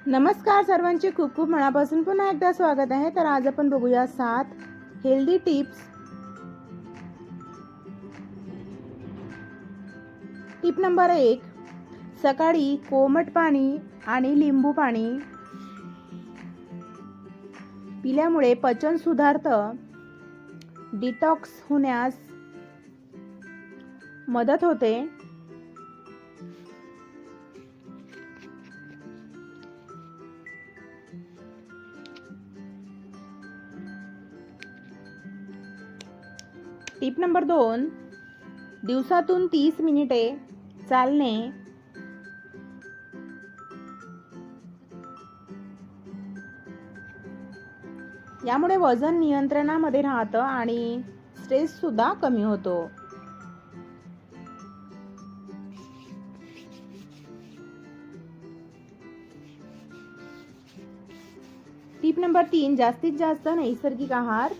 नमस्कार सर्वांचे खूप खूप मनापासून पुन्हा एकदा स्वागत आहे. तर आज आपण बघूया 7 हेल्दी टिप्स. टिप नंबर 1, सकाळी कोमट पाणी आणि लिंबू पाणी पिल्यामुळे पचन सुधारतं, डिटॉक्स होण्यास मदत होते. टिप नंबर 2, दिवसातून 30 मिनिटे चालणे. यामुळे वजन नियंत्रणामध्ये राहतं आणि स्ट्रेस सुद्धा कमी होतो. टिप नंबर 3, जास्तीत जास्त नैसर्गिक आहार.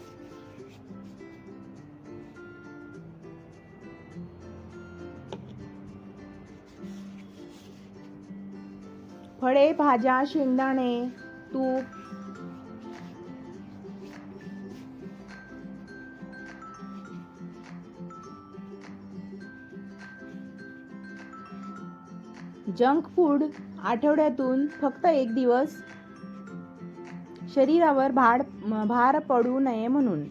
फळे, भाज्या, शेंगदाणे, तूप, जंक फूड आठवड्यातून फक्त 1 दिवस, शरीरावर भार पडू नये म्हणून.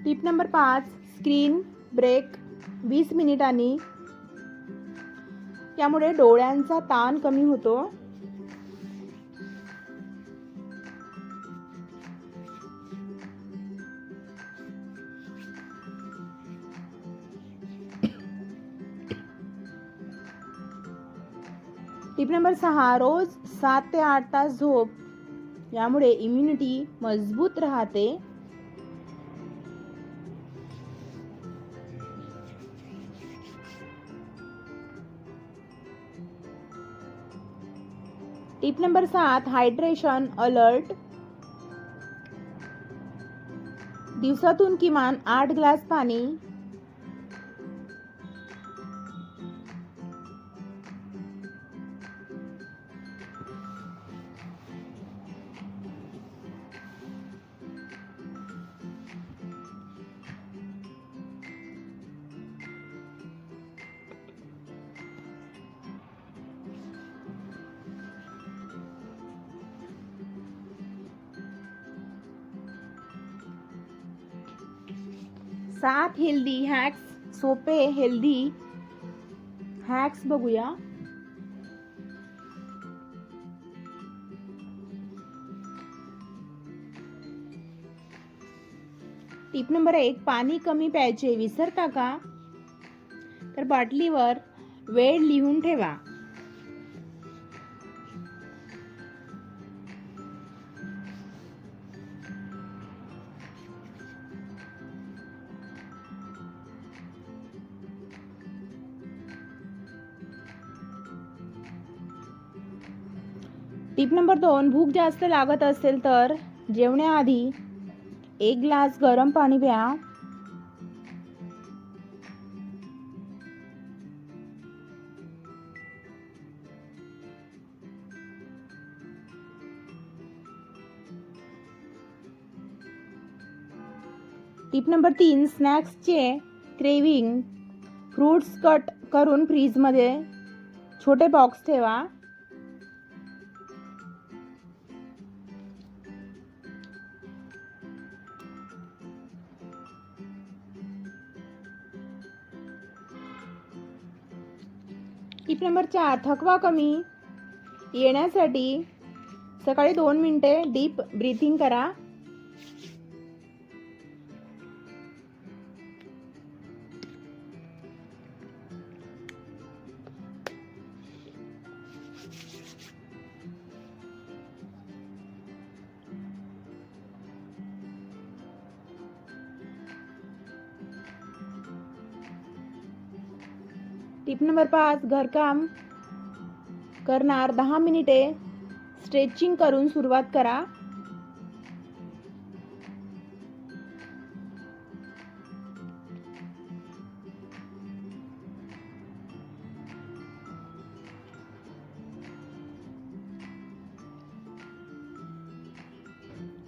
टिप नंबर 5, स्क्रीन ब्रेक 20 मिनिटांनी. यामुळे डोळ्यांचा ताण कमी होतो. टिप नंबर 6, रोज 7 ते 8 तास झोप. यामुळे इम्युनिटी मजबूत राहते. Tip number 7, hydration alert. दिवसातून किमान 8 ग्लास पाणी. सात हेल्दी हॅक्स, सोपे हेल्दी हॅक्स बघूया. टिप नंबर 1, पाणी कमी प्यायचे विसरता का? तर बाटलीवर वेळ लिहून ठेवा. टिप नंबर 2, भूक जास्त लागत असेल तर जेवण्याआधी 1 ग्लास गरम पाणी प्या. टिप नंबर 3, स्नॅक्सचे क्रेविंग, फ्रूट्स कट करून फ्रीजमध्ये छोटे बॉक्स ठेवा. टिप नंबर 4, थकवा कमी येण्यासाठी सकाळी 2 मिनिटे डीप ब्रीथिंग करा. टिप नंबर 5, घरकाम करणार 10 मिनिटे स्ट्रेचिंग करून सुरुवात करा.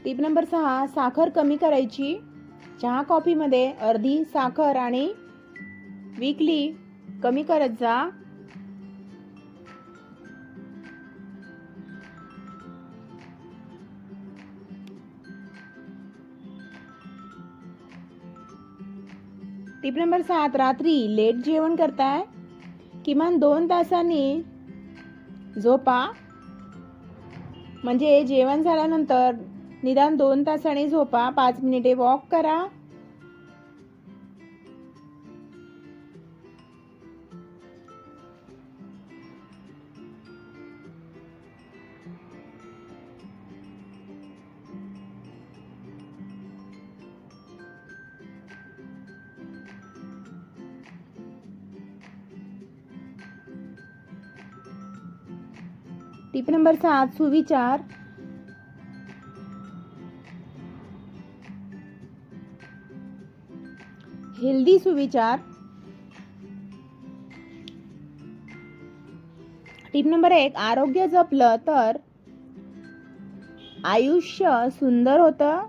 टिप नंबर 6, साखर कमी करायची. चहा कॉफीमध्ये अर्धी साखर आणि वीकली कमी करत जा. टिप नंबर 7, रात्री लेट जेवण करताय, किमान 2 तासांनी झोपा. म्हणजे जेवण झाल्यानंतर निदान 2 तासांनी झोपा. 5 मिनिटे वॉक करा. टिप नंबर 7, सुविचार. हेल्दी सुविचार. टिप नंबर 1, आरोग्य जपलं तर आयुष्य सुंदर होतं.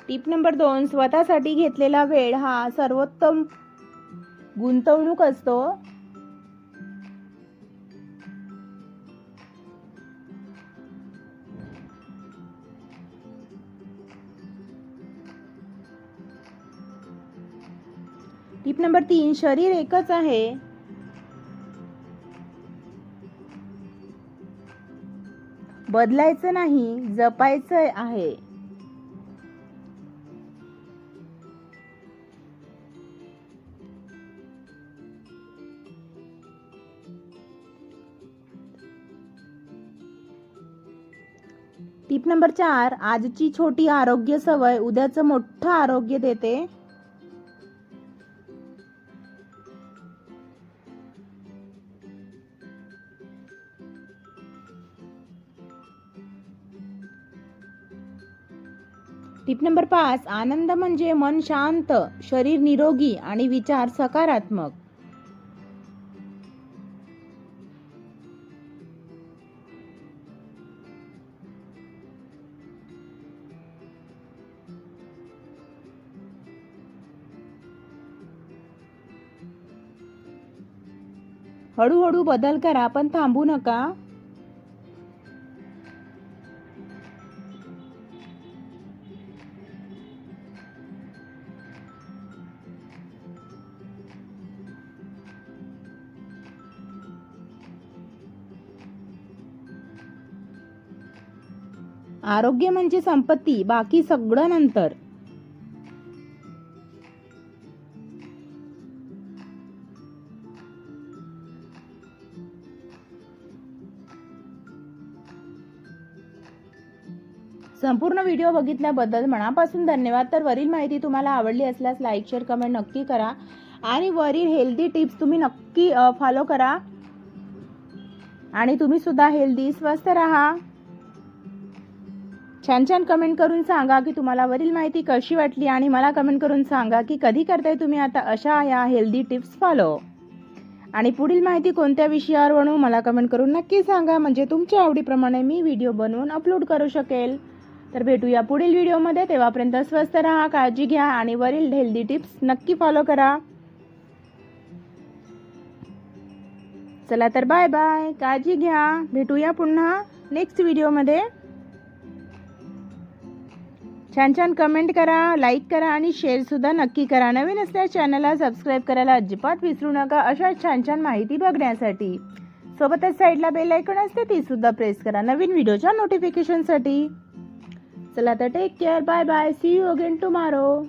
टिप नंबर 2, स्वतःसाठी घेतलेला वेळ हा सर्वोत्तम गुंतवणूक असतो. टिप नंबर 3, शरीर एकच आहे. बदलायचं नाही, जपायचं आहे. टिप नंबर 4, आजची छोटी आरोग्य सवय उद्याचं मोठं आरोग्य देते. टिप नंबर 5, आनंद म्हणजे मन शांत, शरीर निरोगी आणि विचार सकारात्मक. हळूहळू बदल करा, पण थांबू नका. आरोग्य म्हणजे संपत्ती, बाकी सगळं नंतर. संपूर्ण व्हिडिओ बघितल्याबद्दल मनापासून धन्यवाद. तर वरील माहिती तुम्हाला आवडली असल्यास लाईक, शेअर, कमेंट नक्की करा आणि वरील हेल्दी टिप्स तुम्ही नक्की फॉलो करा आणि तुम्ही सुद्धा हेल्दी स्वस्थ राहा. छान छान कमेंट करून सांगा की तुम्हाला वरील माहिती कशी वाटली आणि मला कमेंट करून सांगा की कधी करताय तुम्ही आता अशा या हेल्दी टिप्स फॉलो. आणि पुढील माहिती कोणत्या विषयावर बनवू मला कमेंट करून नक्की सांगा, म्हणजे तुमच्या आवडीप्रमाणे मी व्हिडिओ बनवून अपलोड करू शकेल. तर भेटूया पुढील व्हिडिओमध्ये. तेव्हापर्यंत स्वस्थ राहा, काळजी घ्या आणि वरील हेल्दी टिप्स नक्की फॉलो करा. चला तर बाय बाय, काळजी घ्या. भेटूया पुन्हा नेक्स्ट व्हिडिओमध्ये. छान छान कमेंट करा, लाईक करा आणि शेअर सुद्धा नक्की करा. नवीन असल्यास चॅनलला सबस्क्राईब करायला अजिबात विसरू नका अशा छान छान माहिती बघण्यासाठी. सोबतच साईडला बेल आयकॉन असते ती सुद्धा प्रेस करा नवीन व्हिडिओच्या नोटिफिकेशनसाठी. चला तर take care, bye bye, see you again tomorrow.